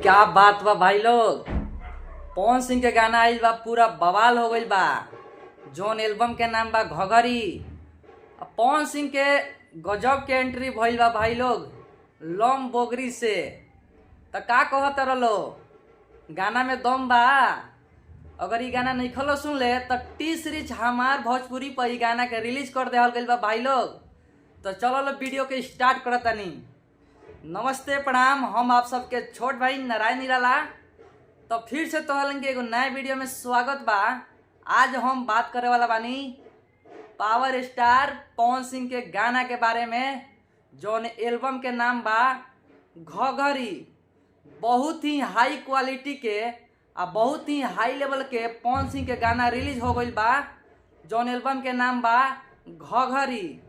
क्या बात बा भाई लोग। पवन सिंह के गाना आइल बा, पूरा बवाल हो गइल बा। जौन एल्बम के नाम बा घघरी। पवन सिंह के गजब के एंट्री भइल बा भाई लोग, लम बोगरी से। त का कहत रहो, गाना में दम बा। अगर ई गाना नहीं खलो सुन ले तो टी सीरीज हमार भोजपुरी पर ई गाना के रिलीज कर देहल गइल बा भाई लोग। तो चलो लो वीडियो के स्टार्ट करतानी। नमस्ते प्रणाम, हम आप सबके छोट भाई नारायण निराला। तो फिर से तोहलन के एगो नया वीडियो में स्वागत बा। आज हम बात करे वाला बानी पावर स्टार पवन सिंह के गाना के बारे में, जौन एल्बम के नाम बा घघरी। बहुत ही हाई क्वालिटी के आ बहुत ही हाई लेवल के पवन सिंह के गाना रिलीज हो गइल बा, जौन एल्बम के नाम बा घघरी।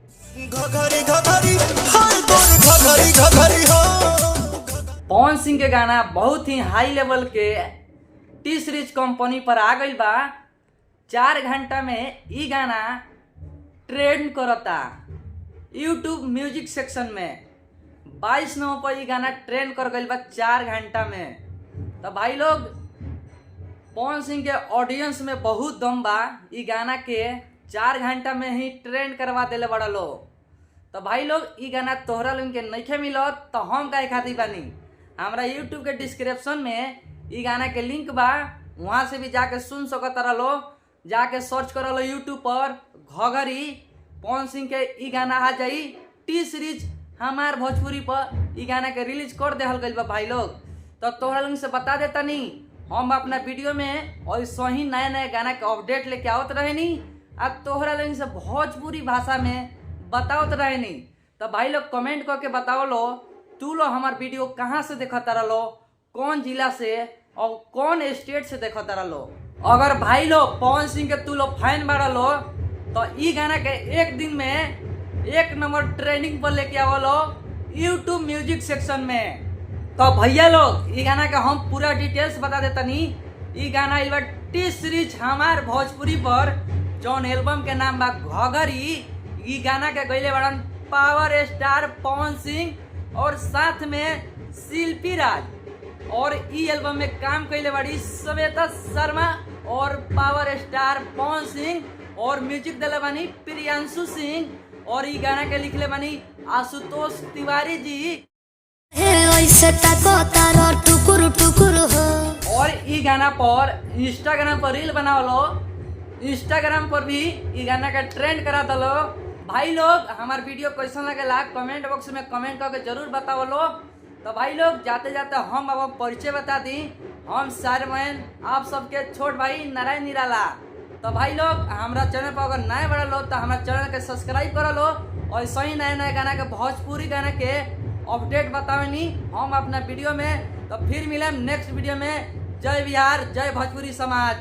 पवन सिंह के गाना बहुत ही हाई लेवल के टी सीरीज कंपनी पर आ गइल बा। 4 घंटा में ई गाना ट्रेंड करता यूट्यूब म्यूजिक सेक्शन में। 22 नंबर पर ई गाना ट्रेंड कर गइल बा 4 घंटा में। तो भाई लोग, पवन सिंह के ऑडियंस में बहुत दम बा। ई गाना के 4 घंटा में ही ट्रेंड करवा देले बड़ा लोग। तो भाई लोग, ई गाना तोहरा लोग के नइखे मिलत तो हम काहे खातिर बानी। हमरा यूट्यूब के डिस्क्रिप्शन में ई गाना के लिंक बा, वहाँ से भी जाके सुन सकत रहो। जाके सर्च कर लो यूट्यूब पर घघरी, पवन सिंह के ई गाना आ जाई। टी सीरीज हमार भोजपुरी पर ई गाना के रिलीज कर देहल गइल बा भाई लोग। तो तोहरा लोग से बता देता नी, हम अपना वीडियो में और सही नए नए गाना के अपडेट लेके आवत रहे नी। अब तोहरा लोग से भोजपुरी भाषा में बतावत रहे नी। तो भाई लोग कमेंट करके बताओ लो, तू लो हमार वीडियो कहाँ से देखता रहो, कौन जिला से और कौन स्टेट से देखता रहो। अगर भाई लोग पवन सिंह के तू लोग फैन बाड़ा लो तो ई गाना के एक दिन में 1 नंबर ट्रेंडिंग पर लेके आवलो यूट्यूब म्यूजिक सेक्शन में। तो भैया लोग, ई गाना का हम पूरा डिटेल्स बता देता नी। ई गाना इल बा टी सीरीज हमार भोजपुरी पर, जौन एल्बम के नाम बा घघरी। ई गाना के गइले बड़न पावर स्टार पवन सिंह और साथ में शिल्पी राज। और ई एल्बम में काम कइले बाड़ी श्वेता शर्मा और पावर स्टार पवन सिंह। और म्यूजिक दिले बानी प्रियांशु सिंह। और ई गाना के लिखले बानी आशुतोष तिवारी जी। और ई गाना पर इंस्टाग्राम पर रील बनावलो, इंस्टाग्राम पर भी ई गाना का ट्रेंड करा दलो। भाई लोग, हमार वीडियो कैसा लगेला कमेंट बॉक्स में कमेंट करके जरूर बताओ लो। तो भाई लोग, जाते जाते हम अब परिचय बता दी। हम सारमैन, आप सबके छोट भाई नारायण निराला। तो भाई लोग, हमारा चैनल पर अगर नए बड़ा लो तो हमारे चैनल के सब्सक्राइब करा लो और सही नए नए गाना के भोजपुरी गाना के अपडेट बतावेनी हम अपना वीडियो में। तो फिर मिले नेक्स्ट वीडियो में। जय बिहार, जय भोजपुरी समाज।